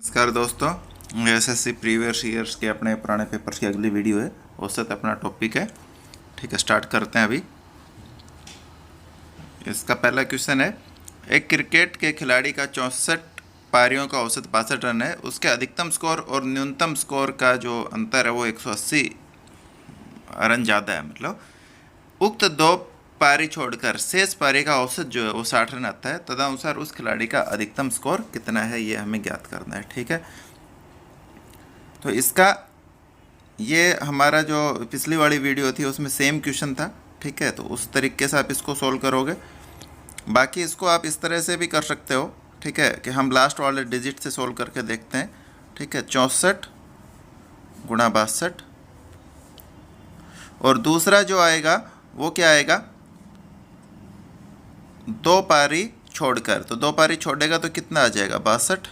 नमस्कार दोस्तों, SSC previous years के अपने पुराने पेपर्स की अगली वीडियो है। उससे अपना टॉपिक है। ठीक है, स्टार्ट करते हैं अभी। इसका पहला क्वेश्चन है, एक क्रिकेट के खिलाड़ी का 64 पारियों का औसत 62 रन है। उसके अधिकतम स्कोर और न्यूनतम स्कोर का जो अंतर है वो 180 रन ज़्यादा है। मतलब उक्त दो पारी छोड़कर शेष पारी का औसत जो है वो 60 रन आता है। तदनुसार उस खिलाड़ी का अधिकतम स्कोर कितना है, ये हमें ज्ञात करना है। ठीक है, तो इसका ये हमारा जो पिछली वाली वीडियो थी उसमें सेम क्वेश्चन था। ठीक है, तो उस तरीके से आप इसको सोल्व करोगे। बाकी इसको आप इस तरह से भी कर सकते हो। ठीक है, कि हम लास्ट वाले डिजिट से सोल्व करके देखते हैं। ठीक है, 64 गुणा 62, और दूसरा जो आएगा वो क्या आएगा, दो पारी छोड़कर। तो दो पारी छोड़ेगा तो कितना आ जाएगा, 62,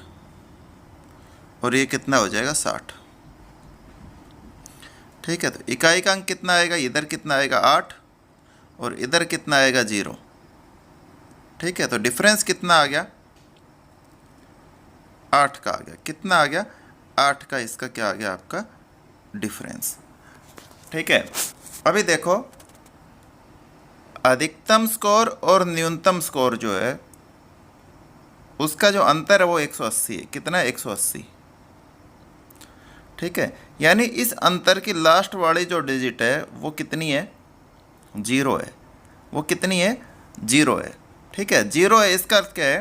और ये कितना हो जाएगा, 60। ठीक है, तो इकाई का अंक कितना आएगा, इधर कितना आएगा 8, और इधर कितना आएगा 0। ठीक है, तो डिफरेंस कितना आ गया, 8 का आ गया। कितना आ गया, 8 का। इसका क्या आ गया आपका डिफरेंस। ठीक है, अभी देखो अधिकतम स्कोर और न्यूनतम स्कोर जो है उसका जो अंतर है वो 180 है। कितना है, 180। ठीक है, यानी इस अंतर की लास्ट वाली जो डिजिट है वो कितनी है, 0 है। वो कितनी है, 0 है। ठीक है, 0 है। इसका अर्थ क्या है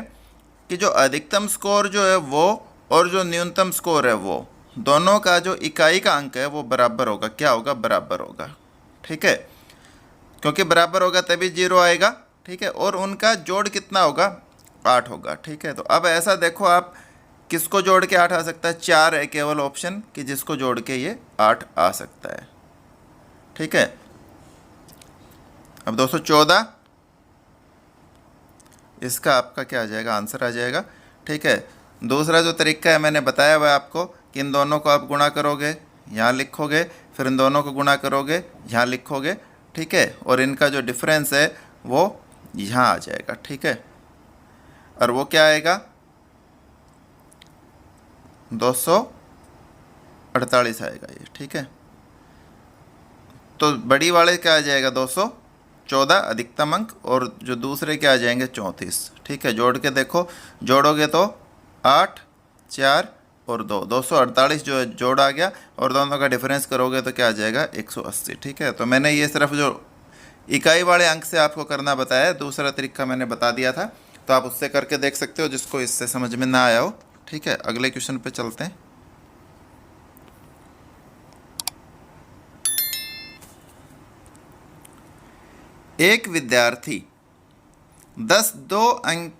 कि जो अधिकतम स्कोर जो है वो और जो न्यूनतम स्कोर है वो दोनों का जो इकाई का अंक है वो बराबर होगा। क्या होगा, बराबर होगा। ठीक है, क्योंकि बराबर होगा तभी 0 आएगा। ठीक है, और उनका जोड़ कितना होगा, 8 होगा। ठीक है, तो अब ऐसा देखो आप किसको जोड़ के 8 आ सकता है, 4 है केवल ऑप्शन कि जिसको जोड़ के ये 8 आ सकता है। ठीक है, अब 214 इसका आपका क्या आ जाएगा, आंसर आ जाएगा। ठीक है, दूसरा जो तरीका है मैंने बताया हुआ है आपको कि इन दोनों को आप गुणा करोगे, यहाँ लिखोगे, फिर इन दोनों को गुणा करोगे, यहाँ लिखोगे। ठीक है, और इनका जो डिफरेंस है वो यहाँ आ जाएगा। ठीक है, और वो क्या आएगा, 248 आएगा ये। ठीक है, तो बड़ी वाले क्या आ जाएगा, 214 अधिकतम अंक, और जो दूसरे क्या आ जाएंगे, 34। ठीक है, जोड़ के देखो, जोड़ोगे तो 8, 4 और 2, 248 जो है जोड़ आ गया, और दोनों का डिफरेंस करोगे तो क्या आ जाएगा, 180। ठीक है, तो मैंने ये सिर्फ जो इकाई वाले अंक से आपको करना बताया है, दूसरा तरीका मैंने बता दिया था, तो आप उससे करके देख सकते हो जिसको इससे समझ में ना आया हो। ठीक है, अगले क्वेश्चन पे चलते हैं। एक विद्यार्थी 10 दो अंक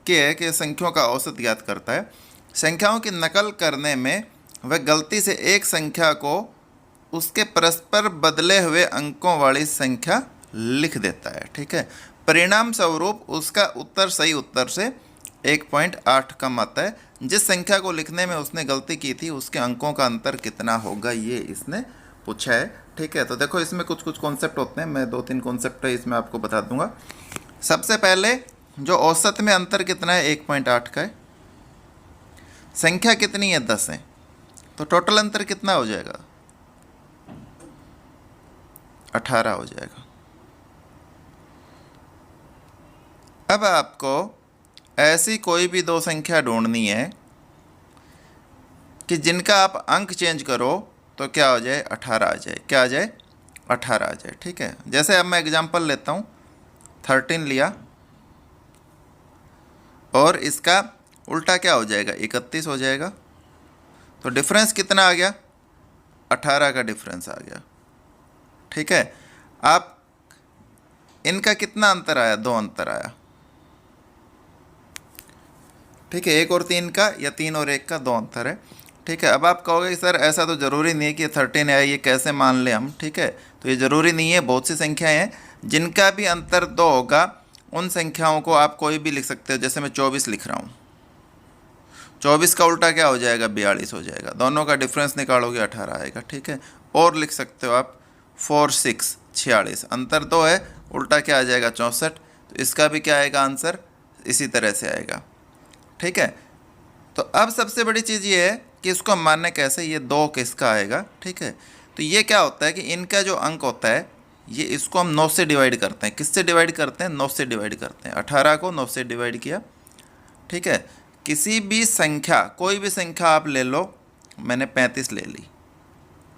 के संख्याओं का औसत ज्ञात करता है। संख्याओं की नकल करने में वह गलती से एक संख्या को उसके परस्पर बदले हुए अंकों वाली संख्या लिख देता है। ठीक है, परिणाम स्वरूप उसका उत्तर सही उत्तर से 1.8 कम आता है। जिस संख्या को लिखने में उसने गलती की थी उसके अंकों का अंतर कितना होगा, ये इसने पूछा है। ठीक है, तो देखो इसमें कुछ कुछ कॉन्सेप्ट होते हैं, मैं 2-3 कॉन्सेप्ट है इसमें आपको बता दूंगा। सबसे पहले जो औसत में अंतर कितना है, 1.8 का है। संख्या कितनी है, 10 है, तो टोटल अंतर कितना हो जाएगा, 18 हो जाएगा। अब आपको ऐसी कोई भी दो संख्या ढूंढनी है कि जिनका आप अंक चेंज करो तो क्या हो जाए, 18 आ जाए। क्या आ जाए, 18 आ जाए। ठीक है, जैसे अब मैं एग्जांपल लेता हूँ, 13 लिया और इसका उल्टा क्या हो जाएगा, 31 हो जाएगा। तो डिफरेंस कितना आ गया, 18 का डिफरेंस आ गया। ठीक है, आप इनका कितना अंतर आया, 2 अंतर आया। ठीक है, 1 और 3 का, या 3 और 1 का 2 अंतर है। ठीक है, अब आप कहोगे सर ऐसा तो ज़रूरी नहीं है कि 13 है, ये कैसे मान लें हम। ठीक है, तो ये ज़रूरी नहीं है, बहुत सी संख्याएं हैं जिनका भी अंतर 2 होगा। उन संख्याओं को आप कोई भी लिख सकते हो। जैसे मैं 24 लिख रहा हूँ, 24 का उल्टा क्या हो जाएगा, 42 हो जाएगा। दोनों का डिफरेंस निकालोगे 18 आएगा। ठीक है, और लिख सकते हो आप 4, 6, 46, अंतर 2 है, उल्टा क्या आ जाएगा, 64। तो इसका भी क्या आएगा आंसर, इसी तरह से आएगा। ठीक है, तो अब सबसे बड़ी चीज़ ये है कि इसको हम मानने कैसे, ये 2 किसका आएगा, ठीक है। तो ये क्या होता है कि इनका जो अंक होता है ये, इसको हम 9 से डिवाइड करते हैं। किससे डिवाइड करते हैं? 9 से डिवाइड करते हैं। 18 को 9 से डिवाइड किया, ठीक है। किसी भी संख्या, कोई भी संख्या आप ले लो, मैंने 35 ले ली,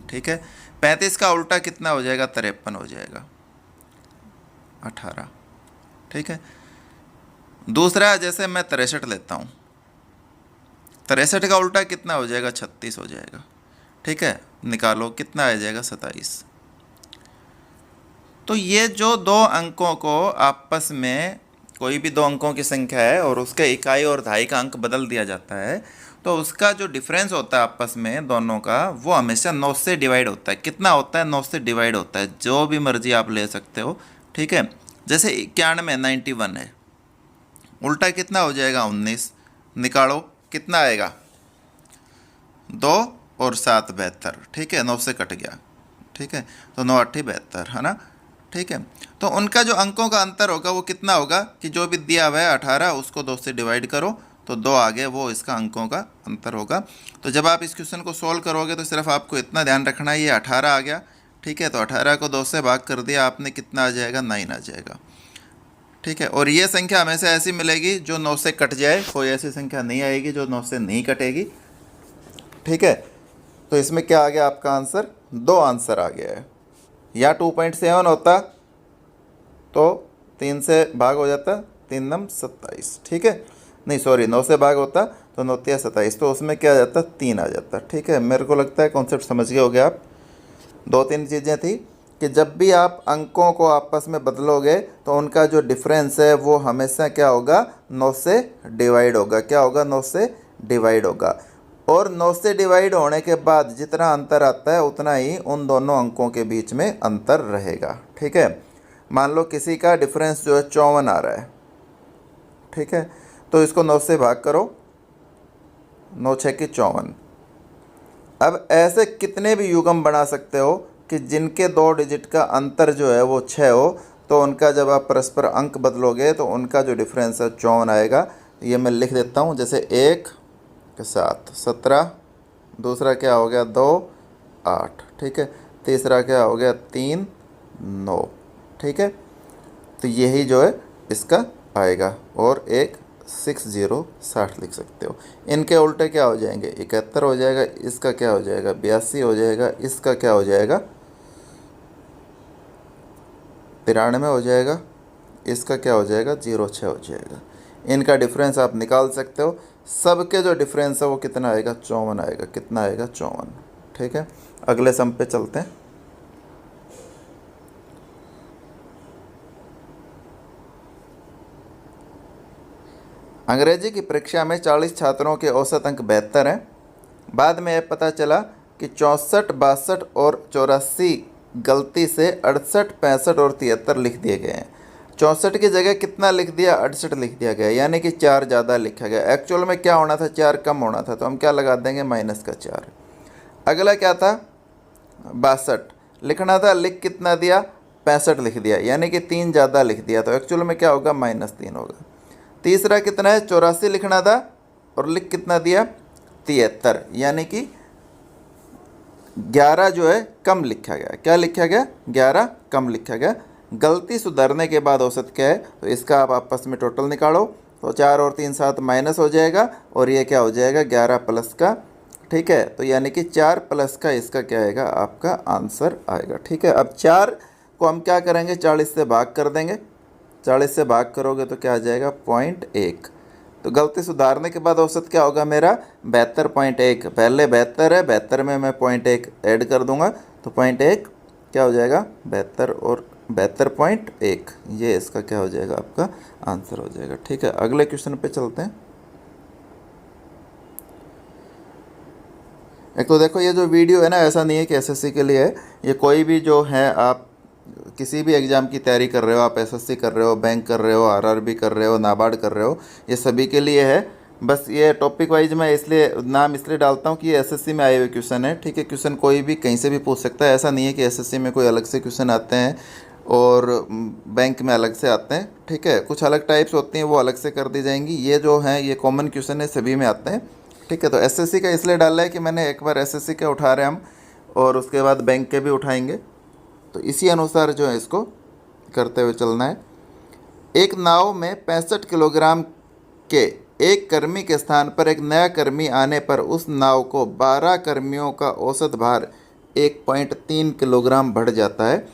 ठीक है। 35 का उल्टा कितना हो जाएगा? 53 हो जाएगा, 18, ठीक है। दूसरा, जैसे मैं 63 लेता हूँ, 63 का उल्टा कितना हो जाएगा? 36 हो जाएगा, ठीक है। निकालो कितना आ जाएगा? 27। तो ये जो 2 अंकों को आपस में, कोई भी 2 अंकों की संख्या है और उसके इकाई और दहाई का अंक बदल दिया जाता है, तो उसका जो डिफरेंस होता है आपस में दोनों का, वो हमेशा 9 से डिवाइड होता है। कितना होता है? 9 से डिवाइड होता है। जो भी मर्जी आप ले सकते हो, ठीक है। जैसे 91 91 है, उल्टा कितना हो जाएगा? 19। निकालो कितना आएगा? 2 और 7 72, ठीक है। 9 से कट गया, ठीक है। तो 9 8 72, है ना, ठीक है। तो उनका जो अंकों का अंतर होगा वो कितना होगा कि जो भी दिया हुआ है 18, उसको 2 से डिवाइड करो तो 2 आ गए, वो इसका अंकों का अंतर होगा। तो जब आप इस क्वेश्चन को सोल्व करोगे तो सिर्फ आपको इतना ध्यान रखना है, ये 18 आ गया, ठीक है। तो 18 को 2 से भाग कर दिया आपने, कितना आ जाएगा? 9 आ जाएगा, ठीक है। और ये संख्या हमेशा ऐसी मिलेगी जो 9 से कट जाए, कोई ऐसी संख्या नहीं आएगी जो 9 से नहीं कटेगी, ठीक है। तो इसमें क्या आ गया आपका आंसर? 2 आंसर आ गया है। या 2.7 होता तो 3 से भाग हो जाता, 3 नम 27, ठीक है। नहीं सॉरी, 9 से भाग होता तो 9 तिया 27, तो उसमें क्या आ जाता? 3 आ जाता, ठीक है। मेरे को लगता है कॉन्सेप्ट समझ गए होगे आप। 2-3 चीज़ें थी कि जब भी आप अंकों को आपस में बदलोगे तो उनका जो डिफरेंस है वो हमेशा क्या होगा? 9 से डिवाइड होगा। क्या होगा? 9 से डिवाइड होगा। और 9 से डिवाइड होने के बाद जितना अंतर आता है उतना ही उन दोनों अंकों के बीच में अंतर रहेगा, ठीक है। मान लो किसी का डिफरेंस जो है 54 आ रहा है, ठीक है। तो इसको 9 से भाग करो, 9 6 की 54। अब ऐसे कितने भी युग्म बना सकते हो कि जिनके 2 डिजिट का अंतर जो है वो 6 हो, तो उनका जब आप परस्पर अंक बदलोगे तो उनका जो डिफरेंस है 54 आएगा। ये मैं लिख देता हूँ, जैसे 1 के साथ 17, दूसरा क्या हो गया? 2 8, ठीक है। तीसरा क्या हो गया? 3 9, ठीक है। तो यही जो है इसका आएगा। और एक 60 60 लिख सकते हो। इनके उल्टे क्या हो जाएंगे? 71 हो जाएगा, इसका क्या हो जाएगा? 82 हो जाएगा, इसका क्या हो जाएगा? 93 हो जाएगा, इसका क्या हो जाएगा? 06 हो जाएगा। इनका डिफरेंस आप निकाल सकते हो। सबके जो डिफरेंस है वो कितना आएगा? 54 आएगा। कितना आएगा? 54, ठीक है। अगले सम पे चलते हैं। अंग्रेजी की परीक्षा में 40 छात्रों के औसत अंक 72 हैं। बाद में यह पता चला कि 64 62 और 84 गलती से 68 65 और 73 लिख दिए गए हैं। 64 की जगह कितना लिख दिया? 68 लिख दिया गया, यानी कि 4 ज़्यादा लिखा गया। एक्चुअल में क्या होना था? 4 कम होना था, तो हम क्या लगा देंगे? माइनस का 4। अगला क्या था? 62 लिखना था, लिख कितना दिया? 65 लिख दिया, यानी कि 3 ज़्यादा लिख दिया, तो एक्चुअल में क्या होगा? -3 होगा। तीसरा कितना है? 84 लिखना था और लिख कितना दिया? 73, यानी कि 11 जो है कम लिखा गया। क्या लिखा गया? 11 कम लिखा गया। गलती सुधारने के बाद औसत क्या है? तो इसका आप आपस में टोटल निकालो, तो 4 और 3 7 माइनस हो जाएगा, और ये क्या हो जाएगा? 11 प्लस का, ठीक है। तो यानी कि 4 प्लस का इसका क्या आएगा? आपका आंसर आएगा, ठीक है। अब 4 को हम क्या करेंगे? 40 से भाग कर देंगे। 40 से भाग करोगे तो क्या आ जाएगा? 0.1। तो गलती सुधारने के बाद औसत क्या होगा मेरा? 72.1। पहले 72 है, 72 में मैं 0.1 ऐड कर दूंगा, तो 0.1 क्या हो जाएगा? 72 और 72.1, ये इसका क्या हो जाएगा? आपका आंसर हो जाएगा, ठीक है। अगले क्वेश्चन पे चलते हैं। एक तो देखो, ये जो वीडियो है ना, ऐसा नहीं है कि एसएससी के लिए है, ये कोई भी जो है, आप किसी भी एग्ज़ाम की तैयारी कर रहे हो, आप एसएससी कर रहे हो, बैंक कर रहे हो, आरआरबी कर रहे हो, नाबार्ड कर रहे हो, ये सभी के लिए है। बस ये टॉपिक वाइज मैं इसलिए नाम इसलिए डालता हूँ कि ये एसएससी में आए हुए क्वेश्चन है, ठीक है। क्वेश्चन कोई भी कहीं से भी पूछ सकता है, ऐसा नहीं है कि एसएससी में कोई अलग से क्वेश्चन आते हैं और बैंक में अलग से आते हैं, ठीक है। कुछ अलग टाइप्स होती हैं, वो अलग से कर दी जाएंगी। ये जो हैं ये कॉमन क्वेश्चन है, सभी में आते हैं, ठीक है। तो एसएससी का इसलिए डाला है कि मैंने एक बार एसएससी के उठा रहे हैं हम, और उसके बाद बैंक के भी उठाएंगे, तो इसी अनुसार जो है इसको करते हुए चलना है। एक नाव में 65 किलोग्राम के एक कर्मी के स्थान पर एक नया कर्मी आने पर उस नाव को 12 कर्मियों का औसत भार 1.3 किलोग्राम बढ़ जाता है।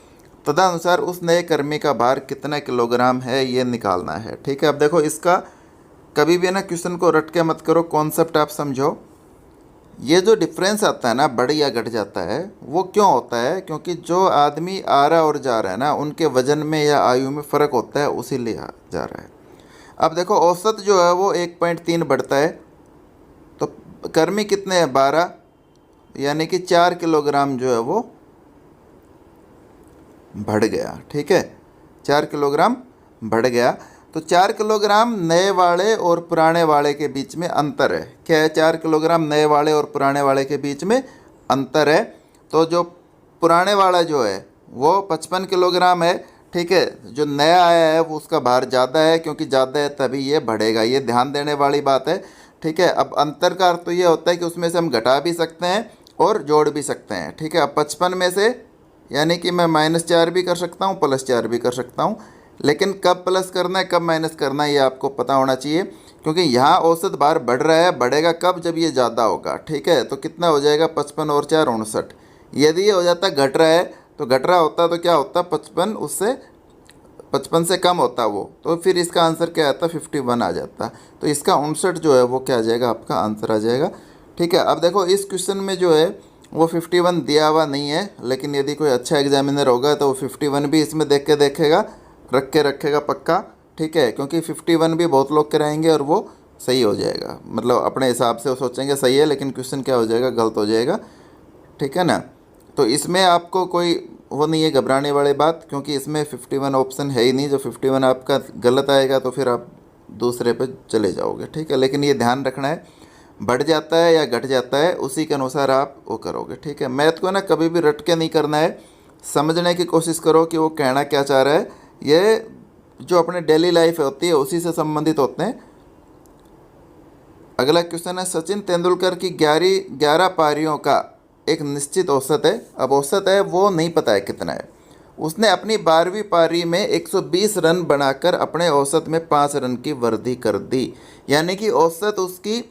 तदनुसार उस नए कर्मी का भार कितना किलोग्राम है ये निकालना है। ठीक है। अब देखो, इसका कभी भी ना क्वेश्चन को रट के मत करो, कॉन्सेप्ट आप समझो। ये जो डिफरेंस आता है ना, बढ़ या घट जाता है, वो क्यों होता है? क्योंकि जो आदमी आ रहा और जा रहा है ना, उनके वजन में या आयु में फ़र्क होता है, उसी लिए जा रहा है। अब देखो, औसत जो है वो 1.3 बढ़ता है, तो कर्मी कितने हैं? 12, यानी कि 4 किलोग्राम जो है वो बढ़ गया। ठीक है, 4 किलोग्राम बढ़ गया। तो 4 किलोग्राम नए वाले और पुराने वाले के बीच में अंतर है। क्या है? 4 किलोग्राम नए वाले और पुराने वाले के बीच में अंतर है। तो जो पुराने वाला जो है वो 55 किलोग्राम है। ठीक है, जो नया आया है वो उसका भार ज़्यादा है, क्योंकि ज़्यादा है तभी ये बढ़ेगा। ये ध्यान देने वाली बात है। ठीक है। अब अंतर का अर्थ तो ये होता है कि उसमें से हम घटा भी सकते हैं और जोड़ भी सकते हैं। ठीक है। अब 55 में से, यानी कि मैं -4 भी कर सकता हूँ, +4 भी कर सकता हूँ, लेकिन कब प्लस करना है कब माइनस करना है ये आपको पता होना चाहिए, क्योंकि यहाँ औसत भार बढ़ रहा है। बढ़ेगा कब? जब ये ज़्यादा होगा। ठीक है। तो कितना हो जाएगा? 55 और 4 59। यदि ये हो जाता घट रहा है, तो घट रहा होता तो क्या होता? 55 से कम होता वो, तो फिर इसका आंसर क्या आता? 51 आ जाता। तो इसका 59 जो है वो क्या आ जाएगा? आपका आंसर आ जाएगा। ठीक है। अब देखो, इस क्वेश्चन में जो है वो 51 दिया हुआ नहीं है, लेकिन यदि कोई अच्छा एग्जामिनर होगा तो वो 51 भी इसमें देख के देखेगा, रख के रखेगा पक्का। ठीक है, क्योंकि 51 भी बहुत लोग कराएंगे और वो सही हो जाएगा, मतलब अपने हिसाब से वो सोचेंगे सही है, लेकिन क्वेश्चन क्या हो जाएगा? गलत हो जाएगा। ठीक है ना। तो इसमें आपको कोई वो नहीं है घबराने वाली बात, क्योंकि इसमें 51 ऑप्शन है ही नहीं। जो 51 आपका गलत आएगा तो फिर आप दूसरे पे चले जाओगे। ठीक है। लेकिन ये ध्यान रखना है, बढ़ जाता है या घट जाता है, उसी के अनुसार आप वो करोगे। ठीक है। मैथ को ना कभी भी रट के नहीं करना है, समझने की कोशिश करो कि वो कहना क्या चाह रहा है। ये जो अपने डेली लाइफ होती है उसी से संबंधित होते हैं। अगला क्वेश्चन है, सचिन तेंदुलकर की 11 पारियों का एक निश्चित औसत है। अब औसत है वो नहीं पता है कितना है। उसने अपनी 12वीं पारी में 120 रन बनाकर अपने औसत में 5 रन की वृद्धि कर दी, यानी कि औसत उसकी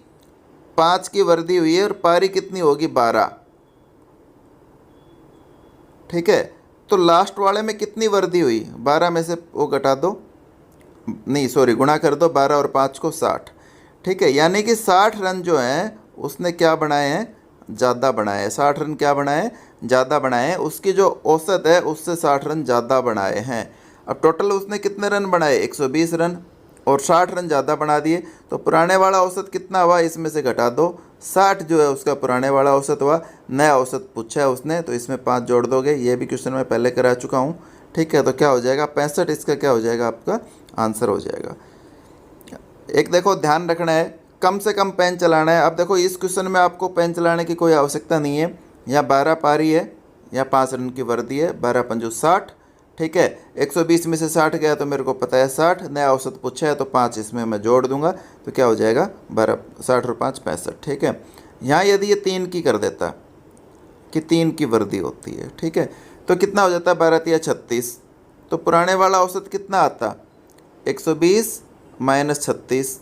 5 की वृद्धि हुई है, और पारी कितनी होगी? 12। ठीक है। तो लास्ट वाले में कितनी वृद्धि हुई? 12 में से वो घटा दो, नहीं सॉरी, गुणा कर दो 12 और 5 को, 60। ठीक है, यानी कि 60 रन जो हैं उसने क्या बनाए हैं? ज़्यादा बनाए हैं। 60 रन क्या बनाए हैं? ज़्यादा बनाए हैं। उसकी जो औसत है उससे 60 रन ज़्यादा बनाए हैं। अब टोटल उसने कितने रन बनाए? 120 रन, और 60 रन ज़्यादा बना दिए। तो पुराने वाला औसत कितना हुआ? इसमें से घटा दो, 60 जो है उसका पुराने वाला औसत हुआ। नया औसत पूछा है उसने, तो इसमें 5 जोड़ दोगे। ये भी क्वेश्चन मैं पहले करा चुका हूँ। ठीक है। तो क्या हो जाएगा? 65। इसका क्या हो जाएगा? आपका आंसर हो जाएगा। एक देखो, ध्यान रखना है, कम से कम पेन चलाना है। अब देखो, इस क्वेश्चन में आपको पेन चलाने की कोई आवश्यकता नहीं है। यहाँ 12 पारी है, यहाँ 5 रन की वृद्धि है, 12 पंजू 60। ठीक है। 120 में से 60 गया तो मेरे को पता है 60। नया औसत पूछा है तो 5 इसमें मैं जोड़ दूंगा, तो क्या हो जाएगा? 12, 60 और 5 65। ठीक है। यहाँ यदि ये 3 की कर देता कि 3 की वृद्धि होती है, ठीक है, तो कितना हो जाता है? 12 या 36। तो पुराने वाला औसत कितना आता? 120 माइनस 36।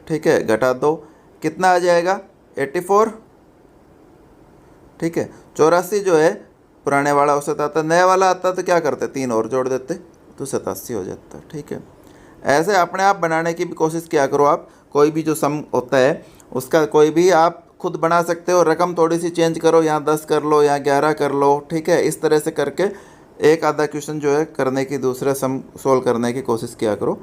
ठीक है, घटा दो, कितना आ जाएगा? 84। ठीक है। 84 जो है पुराने वाला औसत आता। नया वाला आता तो क्या करते? 3 और जोड़ देते, तो 87 हो जाता। ठीक है। ऐसे अपने आप बनाने की भी कोशिश किया करो। आप कोई भी जो सम होता है उसका कोई भी आप खुद बना सकते हो। रकम थोड़ी सी चेंज करो, यहाँ 10 कर लो, यहाँ 11 कर लो। ठीक है। इस तरह से करके एक आधा क्वेश्चन जो है करने की, दूसरा सम सोल्व करने की कोशिश किया करो।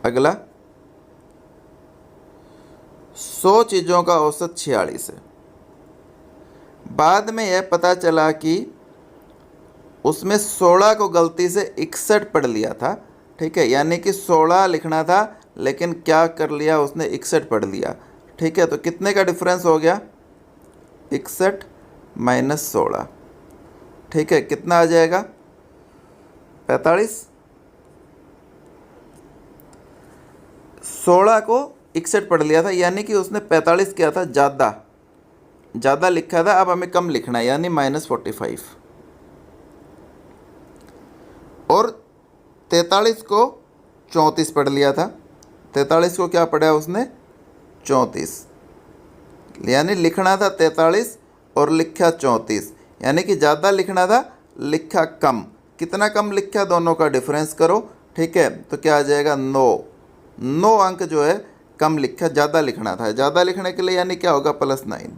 अगला, 100 चीज़ों का औसत 46 है। बाद में यह पता चला कि उसमें 16 को गलती से 61 पढ़ लिया था। ठीक है, यानी कि 16 लिखना था, लेकिन क्या कर लिया उसने? 61 पढ़ लिया। ठीक है। तो कितने का डिफरेंस हो गया? 61 माइनस 16। ठीक है, कितना आ जाएगा? 45। 16 को 61 पढ़ लिया था, यानी कि उसने 45 किया था ज़्यादा लिखा था। अब हमें कम लिखना है, यानी -45। और 43 को 34 पढ़ लिया था, 43 को क्या पढ़ा उसने 34, यानी लिखना था 43 और लिखा 34, यानी कि ज़्यादा लिखना था, लिखा कम। कितना कम लिखा, दोनों का डिफरेंस करो, ठीक है। तो क्या आ जाएगा 9 अंक जो है कम लिखा, ज़्यादा लिखना था। ज़्यादा लिखने के लिए यानी क्या होगा +9,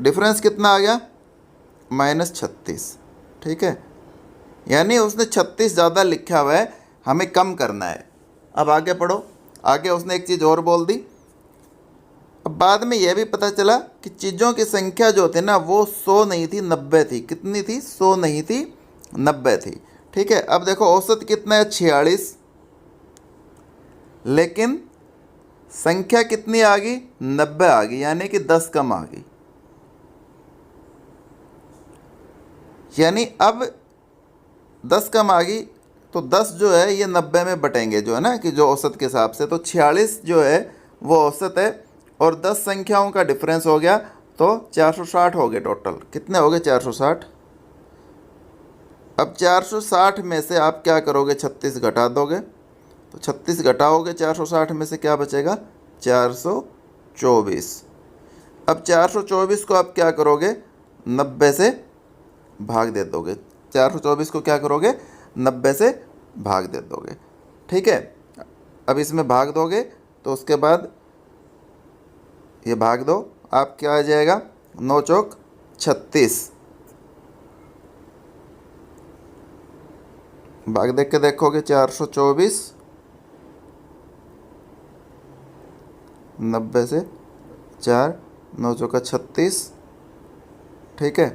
डिफरेंस कितना आ गया -36, ठीक है। यानी उसने 36 ज़्यादा लिखा हुआ है, हमें कम करना है। अब आगे पढ़ो। आगे उसने एक चीज़ और बोल दी। अब बाद में यह भी पता चला कि चीज़ों की संख्या जो थी ना वो 100 नहीं थी, 90 थी। कितनी थी? 100 नहीं थी, 90 थी, ठीक है। अब देखो औसत कितना है 46, लेकिन संख्या कितनी आ गई 90 आ गई, यानी कि 10 कम आ गई। यानी अब 10 कम आ गई, तो 10 जो है ये 90 में बटेंगे, जो है ना कि जो औसत के हिसाब से। तो 46 जो है वो औसत है और 10 संख्याओं का डिफरेंस हो गया, तो 460 हो गए टोटल। कितने हो गए 460। अब 460 में से आप क्या करोगे 36 घटा दोगे, तो 36 घटाओगे 460 में से क्या बचेगा 424। अब 424 को आप क्या करोगे 90 से भाग दे दोगे। 424 को क्या करोगे 90 से भाग दे दोगे, ठीक है। अब इसमें भाग दोगे तो उसके बाद ये भाग दो, आप क्या आ जाएगा 9 चौक 36। भाग देख के देखोगे 424 90 से 4, 9 चौका 36, ठीक है।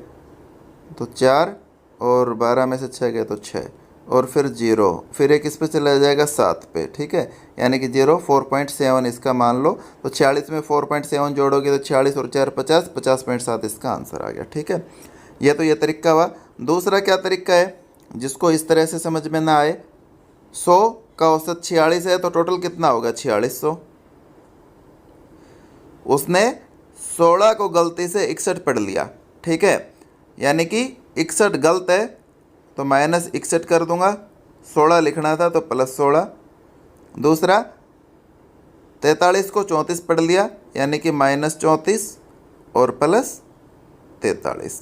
तो 4 और 12 में से 6 गए तो 6, और फिर 0, फिर एक इस पे चला जाएगा 7 पे, ठीक है। यानी कि 0 4.7 इसका मान लो। तो 46 में 4.7 जोड़ोगे तो 46 और 4 50, 50.7 इसका आंसर आ गया, ठीक है। ये तो ये तरीका हुआ। दूसरा क्या तरीका है जिसको इस तरह से समझ में ना आए, 100 का औसत 46 है, तो टोटल कितना होगा 4600। उसने 16 को गलती से 61 पढ़ लिया, ठीक है। यानी कि 61 गलत है तो -61 कर दूंगा, 16 लिखना था तो +16। दूसरा 43 को 34 पढ़ लिया, यानी कि -34 और +43,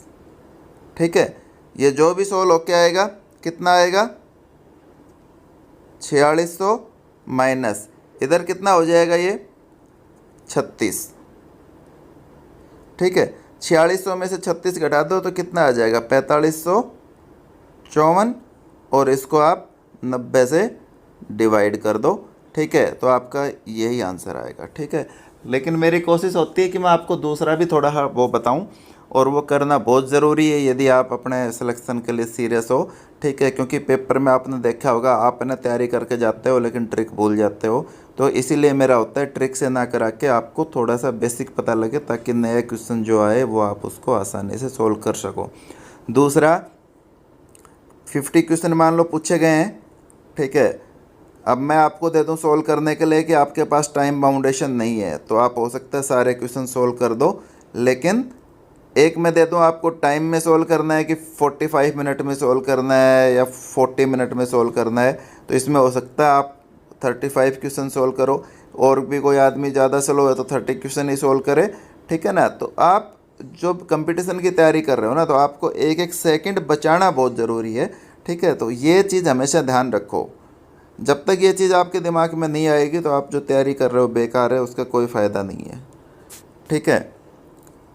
ठीक है। ये जो भी सोल्व होके आएगा कितना आएगा 4600 माइनस इधर कितना हो जाएगा ये 36, ठीक है। 4600 में से 36 घटा दो तो कितना आ जाएगा 4554, और इसको आप 90 से डिवाइड कर दो, ठीक है। तो आपका यही आंसर आएगा, ठीक है। लेकिन मेरी कोशिश होती है कि मैं आपको दूसरा भी थोड़ा वो बताऊं, और वो करना बहुत ज़रूरी है यदि आप अपने सिलेक्शन के लिए सीरियस हो, ठीक है। क्योंकि पेपर में आपने देखा होगा, आप ना तैयारी करके जाते हो लेकिन ट्रिक भूल जाते हो, तो इसीलिए मेरा होता है ट्रिक से ना करा के आपको थोड़ा सा बेसिक पता लगे, ताकि नया क्वेश्चन जो आए वो आप उसको आसानी से सोल्व कर सको। दूसरा 50 क्वेश्चन मान लो पूछे गए हैं, ठीक है। अब मैं आपको दे दूं सोल्व करने के लिए कि आपके पास टाइम बाउंडेशन नहीं है, तो आप हो सकता है सारे क्वेश्चन सोल्व कर दो, लेकिन एक मैं दे दूं आपको टाइम में सोल्व करना है कि 45 मिनट में सोल्व करना है या 40 मिनट में सोल्व करना है, तो इसमें हो सकता है आप 35 क्वेश्चन सोल्व करो, और भी कोई आदमी ज़्यादा स्लो है तो 30 क्वेश्चन ही सोल्व करे, ठीक है ना। तो आप जो कंपटीशन की तैयारी कर रहे हो ना, तो आपको एक एक सेकंड बचाना बहुत ज़रूरी है, ठीक है। तो ये चीज़ हमेशा ध्यान रखो। जब तक ये चीज़ आपके दिमाग में नहीं आएगी तो आप जो तैयारी कर रहे हो बेकार है, उसका कोई फ़ायदा नहीं है, ठीक है।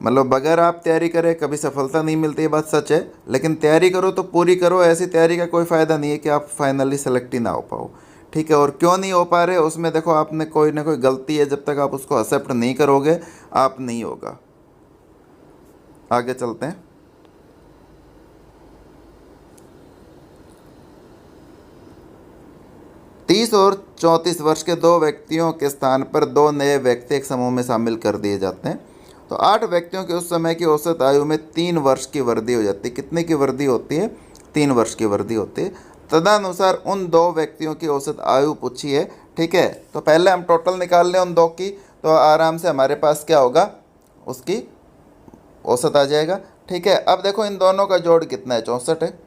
मतलब बगैर आप तैयारी करें कभी सफलता नहीं मिलती, ये बात सच है, लेकिन तैयारी करो तो पूरी करो। ऐसी तैयारी का कोई फ़ायदा नहीं है कि आप फाइनली सेलेक्ट ही ना हो पाओ, ठीक है। और क्यों नहीं हो पा रहे उसमें देखो, आपने कोई ना कोई गलती है, जब तक आप उसको एक्सेप्ट नहीं करोगे आप नहीं होगा। आगे चलते हैं। तीस और 34 वर्ष के 2 व्यक्तियों के स्थान पर 2 नए व्यक्ति एक समूह में शामिल कर दिए जाते हैं, तो 8 व्यक्तियों की उस समय की औसत आयु में 3 वर्ष की वृद्धि हो जाती है। कितने की वृद्धि होती है 3 वर्ष की वृद्धि होती है। तदनुसार उन 2 व्यक्तियों की औसत आयु पूछी है, ठीक है। तो पहले हम टोटल निकाल लें उन दो की, तो आराम से हमारे पास क्या होगा, उसकी औसत आ जाएगा। ठीक है, अब देखो इन दोनों का जोड़ कितना है, 64 है।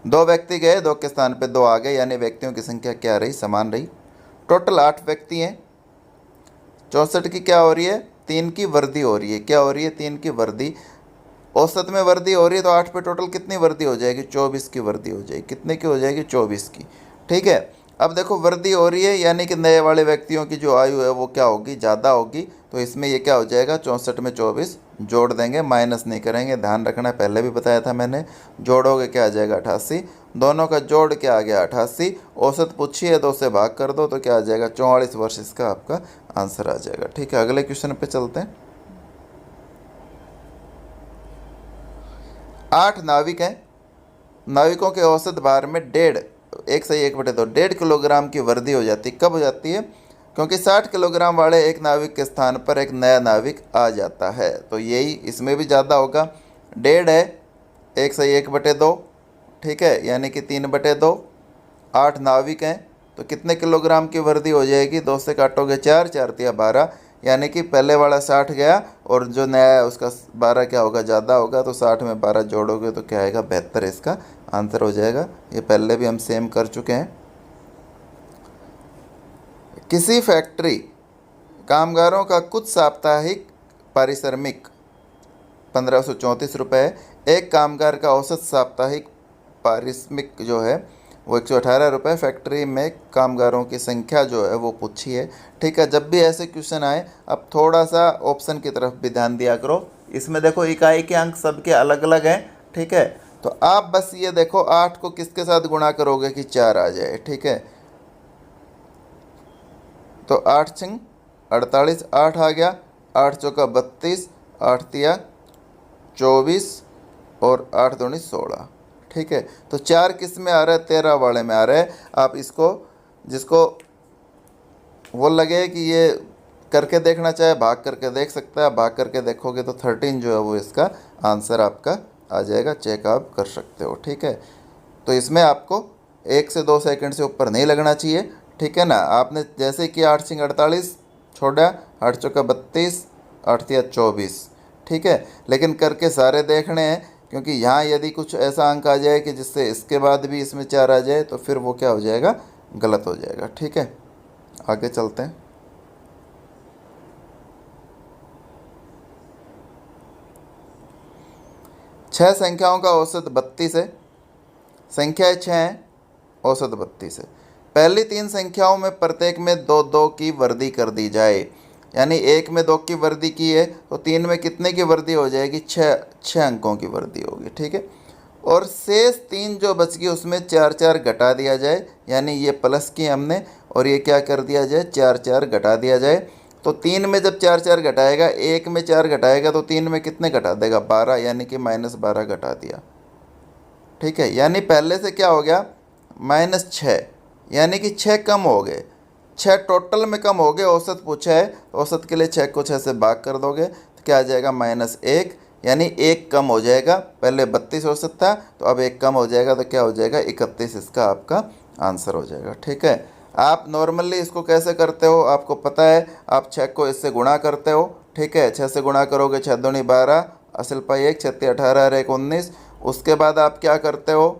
दो व्यक्ति गए, दो के स्थान पे दो आ गए, यानी व्यक्तियों की संख्या क्या रही, समान रही। टोटल 8 व्यक्ति हैं। 64 की क्या हो रही है, 3 की वृद्धि हो रही है। क्या हो रही है, 3 की वृद्धि। औसत में वृद्धि हो रही है, तो 8 पे टोटल कितनी वृद्धि हो जाएगी, 24 की वृद्धि हो जाएगी। कितने की हो जाएगी, 24 की। ठीक है, अब देखो वृद्धि हो रही है, यानी कि नए वाले व्यक्तियों की जो आयु है वो क्या होगी, ज़्यादा होगी। तो इसमें ये क्या हो जाएगा, 64 में 24 जोड़ देंगे, माइनस नहीं करेंगे, ध्यान रखना, पहले भी बताया था मैंने। जोड़ोगे क्या आ जाएगा, 88। दोनों का जोड़ क्या आ गया, 88। औसत पूछी है, 2 से भाग कर दो तो क्या आ जाएगा, 44 वर्ष इसका आपका आंसर आ जाएगा। ठीक है, अगले क्वेश्चन पे चलते हैं। 8 नाविक हैं। नाविकों के औसत भार में 1.1 किलोग्राम की वृद्धि हो जाती है। कब हो जाती है, क्योंकि 60 किलोग्राम वाले एक नाविक के स्थान पर एक नया नाविक आ जाता है। तो यही इसमें भी ज़्यादा होगा। 1.5 है, 1/1/2, ठीक है, यानी कि 3/2। 8 नाविक हैं, तो कितने किलोग्राम की वृद्धि हो जाएगी, 2 से काटोगे 4, 4 तिया 12, यानी कि पहले वाला 60 गया और जो नया है उसका 12 क्या होगा, ज़्यादा होगा। तो 60 में 12 जोड़ोगे तो क्या आएगा, 72 इसका आंसर हो जाएगा। ये पहले भी हम सेम कर चुके हैं। किसी फैक्ट्री कामगारों का कुछ साप्ताहिक पारिश्रमिक 1534 रुपये। एक कामगार का औसत साप्ताहिक पारिश्रमिक जो है वो 118 रुपये। फैक्ट्री में कामगारों की संख्या जो है वो पूछी है। ठीक है, जब भी ऐसे क्वेश्चन आए, अब थोड़ा सा ऑप्शन की तरफ भी ध्यान दिया करो। इसमें देखो इकाई के अंक सबके अलग अलग हैं। ठीक है, तो आप बस ये देखो 8 को किसके साथ गुणा करोगे कि 4 आ जाए। ठीक है, तो 8 छिंग 48, 8 आ गया, 8 चौका 32, 8 तिया 24 और 8 दूनी 16। ठीक है, तो 4 किस में आ रहा है, 13 वाले में आ रहा है। आप इसको, जिसको वो लगे कि ये करके देखना चाहे, भाग करके देख सकता है। भाग करके देखोगे तो 13 जो है वो इसका आंसर आपका आ जाएगा। चेक आप कर सकते हो। ठीक है, तो इसमें आपको 1 से 2 सेकंड से ऊपर नहीं लगना चाहिए। ठीक है ना, आपने जैसे कि 8 छिंग 48 छोड़ा, 8 चौका 32, 8 तिया 24। ठीक है, लेकिन करके सारे देखने हैं, क्योंकि यहाँ यदि कुछ ऐसा अंक आ जाए कि जिससे इसके बाद भी इसमें 4 आ जाए तो फिर वो क्या हो जाएगा, गलत हो जाएगा। ठीक है, आगे चलते हैं। छह संख्याओं का औसत 32 है। संख्याएं 6 हैं, औसत 32 है। पहली 3 संख्याओं में प्रत्येक में 2-2 की वृद्धि कर दी जाए। यानी एक में 2 की वृद्धि की है तो 3 में कितने की वृद्धि हो जाएगी, 6 अंकों की वृद्धि होगी। ठीक है, और शेष 3 जो बच गई उसमें 4-4 घटा दिया जाए। यानी ये प्लस की हमने और ये क्या कर दिया जाए, 4-4 घटा दिया जाए। तो 3 में जब 4-4 घटाएगा, 1 में 4 घटाएगा तो 3 में कितने घटा देगा, 12, यानी कि -12 घटा दिया। ठीक है, यानी पहले से क्या हो गया, -6, यानी कि 6 कम हो गए। 6 टोटल में कम हो गए, औसत पूछा है तो औसत के लिए 6 को 6 से भाग कर दोगे तो क्या आ जाएगा, -1, यानी 1 कम हो जाएगा। पहले 32 औसत था तो अब 1 कम हो जाएगा तो क्या हो जाएगा, 31 इसका आपका आंसर हो जाएगा। ठीक है, आप नॉर्मली इसको कैसे करते हो आपको पता है, आप 6 को इससे गुणा करते हो। ठीक है, 6 से गुणा करोगे, 6 दूनी 12, असल पाई 1, 6 18 और 1 19। उसके बाद आप क्या करते हो,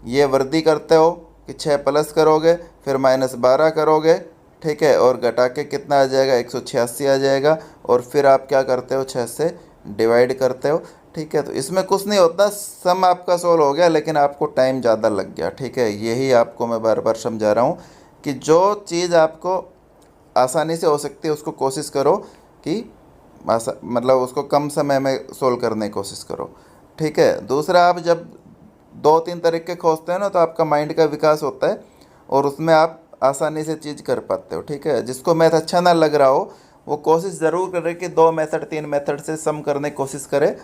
ये वृद्धि करते हो कि 6 प्लस करोगे, फिर -12 करोगे। ठीक है, और घटा के कितना आ जाएगा, 186 आ जाएगा। और फिर आप क्या करते हो, 6 से डिवाइड करते हो। ठीक है, तो इसमें कुछ नहीं होता, सम आपका सोल्व हो गया, लेकिन आपको टाइम ज़्यादा लग गया। ठीक है, यही आपको मैं बार बार समझा रहा हूँ कि जो चीज़ आपको आसानी से हो सकती है उसको कोशिश करो कि मतलब उसको कम समय में सोल्व करने की कोशिश करो। ठीक है, दूसरा, आप जब 2-3 तरीके खोजते हैं ना तो आपका माइंड का विकास होता है और उसमें आप आसानी से चीज़ कर पाते हो। ठीक है, जिसको मैथ अच्छा ना लग रहा हो वो कोशिश ज़रूर करे कि 2 मेथड 3 मेथड से सम करने की कोशिश करे।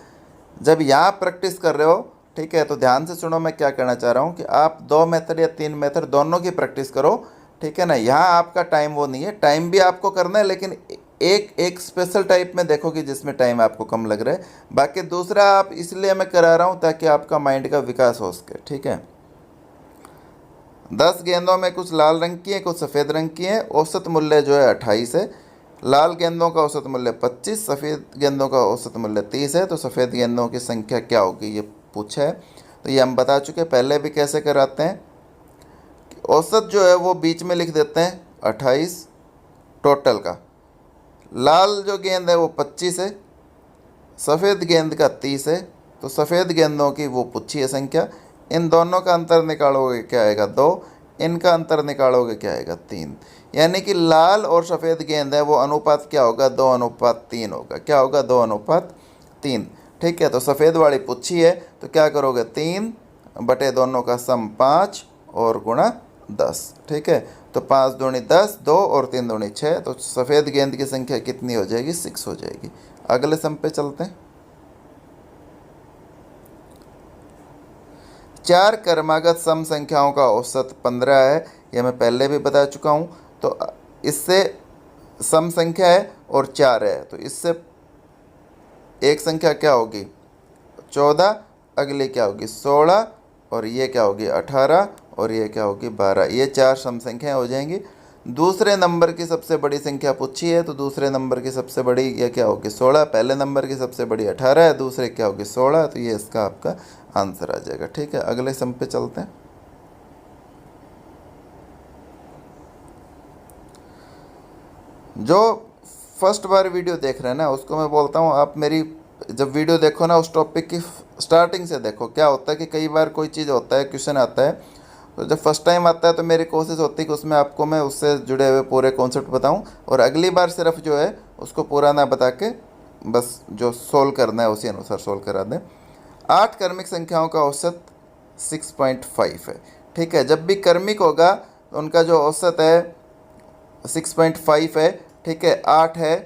जब यहाँ प्रैक्टिस कर रहे हो, ठीक है, तो ध्यान से सुनो मैं क्या कहना चाह रहा हूँ कि आप 2 मेथड या 3 मेथड दोनों की प्रैक्टिस करो। ठीक है ना, यहाँ आपका टाइम वो नहीं है, टाइम भी आपको करना है, लेकिन एक स्पेशल टाइप में देखो कि जिसमें टाइम आपको कम लग रहा है। बाकी दूसरा आप इसलिए मैं करा रहा हूँ ताकि आपका माइंड का विकास हो सके। ठीक है, 10 गेंदों में कुछ लाल रंग की है, कुछ सफ़ेद रंग की है। औसत मूल्य जो है 28 है। लाल गेंदों का औसत मूल्य 25, सफ़ेद गेंदों का औसत मूल्य 30 है। तो सफ़ेद गेंदों की संख्या क्या होगी, ये पूछा है। तो ये हम बता चुके, पहले भी कैसे कराते हैं। औसत जो है वो बीच में लिख देते हैं 28 टोटल का। लाल जो गेंद है वो 25 है, सफ़ेद गेंद का 30 है। तो सफ़ेद गेंदों की वो पूछी है संख्या। इन दोनों का अंतर निकालोगे क्या आएगा, 2। इनका अंतर निकालोगे क्या आएगा, 3। यानी कि लाल और सफ़ेद गेंद है वो अनुपात क्या होगा, 2:3 होगा। क्या होगा, 2:3। ठीक है, तो सफ़ेद वाली पूछी है तो क्या करोगे, 3 बटे दोनों का सम 5 और गुणा 10। ठीक है, तो 5 दूनी 10, 2 और 3 दूनी 6। तो सफ़ेद गेंद की संख्या कितनी हो जाएगी, 6 हो जाएगी। अगले सम पे चलते हैं। 4 क्रमागत सम संख्याओं का औसत 15 है। यह मैं पहले भी बता चुका हूँ। तो इससे सम संख्या है और 4 है, तो इससे एक संख्या क्या होगी, 14, अगली क्या होगी 16, और ये क्या होगी 18, और ये क्या होगी 12। ये 4 सम संख्याएँ हो जाएंगी। दूसरे नंबर की सबसे बड़ी संख्या पूछी है, तो दूसरे नंबर की सबसे बड़ी ये क्या होगी 16, पहले नंबर की सबसे बड़ी 18 है, दूसरे क्या होगी 16। तो ये इसका आपका आंसर आ जाएगा। ठीक है, अगले सम पे चलते हैं। जो फर्स्ट बार वीडियो देख रहे हैं ना, उसको मैं बोलता हूँ आप मेरी जब वीडियो देखो ना, उस टॉपिक की स्टार्टिंग से देखो। क्या होता है कि कई बार कोई चीज़ होता है, क्वेश्चन आता है, तो जब फर्स्ट टाइम आता है तो मेरी कोशिश होती है कि उसमें आपको मैं उससे जुड़े हुए पूरे कॉन्सेप्ट बताऊं, और अगली बार सिर्फ जो है उसको पूरा ना बता के बस जो सोल्व करना है उसी अनुसार सोल्व करा दें। 8 क्रमिक संख्याओं का औसत 6.5 है। ठीक है, जब भी क्रमिक होगा तो उनका जो औसत है 6.5 है। ठीक है, 8 है,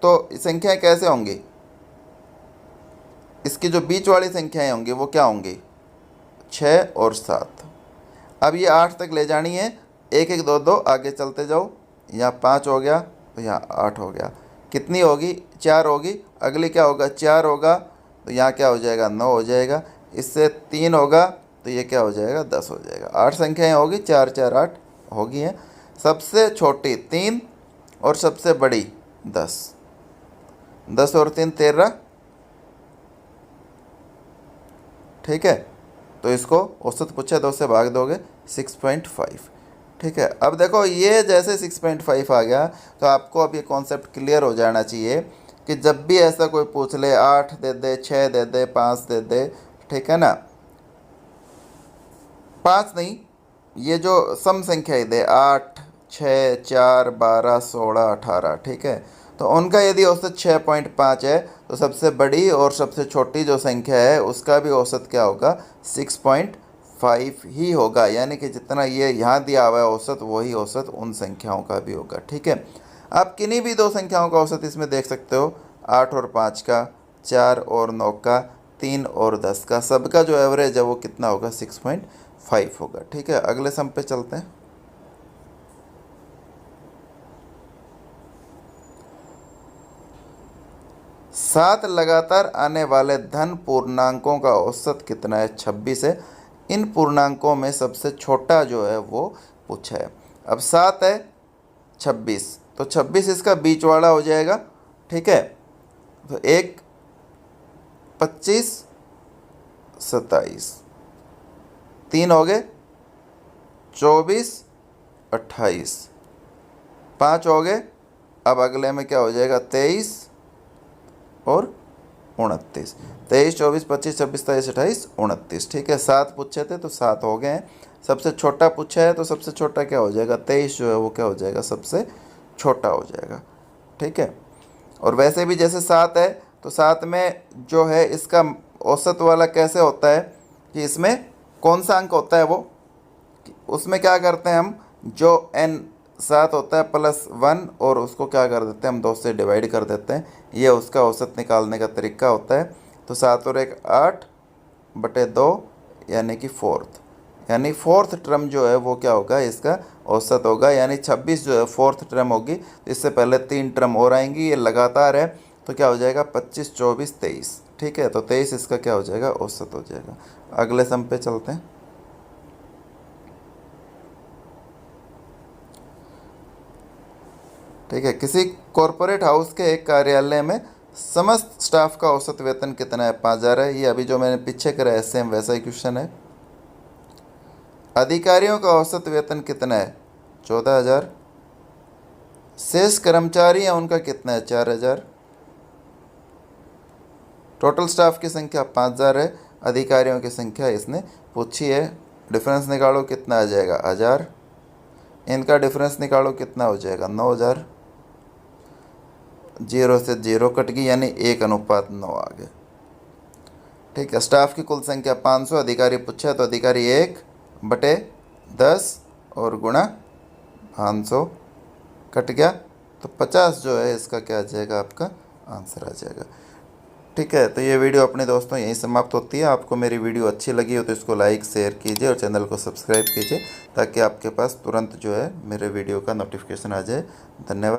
तो संख्याएँ कैसे होंगी, इसकी जो बीच वाली संख्याएँ होंगी वो क्या होंगी, 6 और 7। अब ये 8 तक ले जानी है, 1 1 2 2 आगे चलते जाओ। यहाँ 5 हो गया, तो यहाँ 8 हो गया। कितनी होगी, 4 होगी। अगली क्या होगा, 4 होगा, तो यहाँ क्या हो जाएगा, 9 हो जाएगा। इससे 3 होगा, तो ये क्या हो जाएगा, 10 हो जाएगा। 8 संख्याएँ होगी, 4 4 8 होगी हैं। सबसे छोटी 3 और सबसे बड़ी 10। 10 और 3 13। ठीक है, तो इसको औसत पूछा, 2 से भाग दोगे 6.5। ठीक है, अब देखो ये जैसे 6.5 आ गया तो आपको अब ये कॉन्सेप्ट क्लियर हो जाना चाहिए कि जब भी ऐसा कोई पूछ ले 8 दे दे, 6 दे दे, 5 दे दे, ठीक है ना, 5 नहीं, ये जो सम संख्या दे 8 6 4 12 16 18, ठीक है, तो उनका यदि औसत 6.5 है तो सबसे बड़ी और सबसे छोटी जो संख्या है उसका भी औसत क्या होगा, 6.5 ही होगा। यानी कि जितना ये यहाँ दिया हुआ है औसत, वही औसत उन संख्याओं का भी होगा। ठीक है, आप किन्हीं भी दो संख्याओं का औसत इसमें देख सकते हो, 8 और 5 का, 4 और 9 का, 3 और 10 का, सबका जो एवरेज है वो कितना होगा, 6.5 होगा। ठीक है, अगले सम पे चलते हैं। सात लगातार आने वाले धन पूर्णांकों का औसत कितना है, 26 है। इन पूर्णांकों में सबसे छोटा जो है वो पूछा है। अब 7 है, 26, तो 26 इसका बीच वाला हो जाएगा। ठीक है, तो 1 25 27, 3 हो गए 24 28, 5 हो गए। अब अगले में क्या हो जाएगा, 23 और 29, 23 24 25 26 27 28 29। ठीक है, 7 पूछे थे तो 7 हो गए हैं। सबसे छोटा पूछा है तो सबसे छोटा क्या हो जाएगा, 23 जो है वो क्या हो जाएगा, सबसे छोटा हो जाएगा। ठीक है, और वैसे भी जैसे 7 है तो 7 में जो है इसका औसत वाला कैसे होता है कि इसमें कौन सा अंक होता है वो, उसमें क्या करते हैं हम, जो n 7 होता है +1 और उसको क्या कर देते हैं हम, 2 से डिवाइड कर देते हैं। ये उसका औसत निकालने का तरीका होता है। तो 7 और 1 8 बटे 2 यानी कि फोर्थ, यानी फोर्थ टर्म जो है वो क्या होगा, इसका औसत होगा। यानी 26 जो है फोर्थ टर्म होगी। तो इससे पहले 3 टर्म और आएंगी, ये लगातार है, तो क्या हो जाएगा 25 24 23। ठीक है, तो 23 इसका क्या हो जाएगा, औसत हो जाएगा। अगले सम पे चलते हैं। ठीक है। किसी कॉरपोरेट हाउस के एक कार्यालय में समस्त स्टाफ का औसत वेतन कितना है? 5,000 है। ये अभी जो मैंने पीछे करा है सेम वैसा ही क्वेश्चन है। अधिकारियों का औसत वेतन कितना है? 14,000। शेष कर्मचारी हैं उनका कितना है? 4,000। टोटल स्टाफ की संख्या 5,000 है, अधिकारियों की संख्या इसने पूछी है। डिफरेंस निकालो, कितना आ जाएगा? 1,000। इनका डिफरेंस निकालो, कितना हो जाएगा? 9,000। 0 से 0 कट गई, यानी 1:9 आ गया। ठीक है। स्टाफ की कुल संख्या 500, अधिकारी पूछा है तो अधिकारी 1/10 और गुणा 500 कट गया, तो 50 जो है इसका क्या आ जाएगा? आपका आंसर आ जाएगा। ठीक है। तो ये वीडियो अपने दोस्तों यहीं समाप्त होती है। आपको मेरी वीडियो अच्छी लगी हो तो इसको लाइक शेयर कीजिए और चैनल को सब्सक्राइब कीजिए, ताकि आपके पास तुरंत जो है मेरे वीडियो का नोटिफिकेशन आ जाए। धन्यवाद।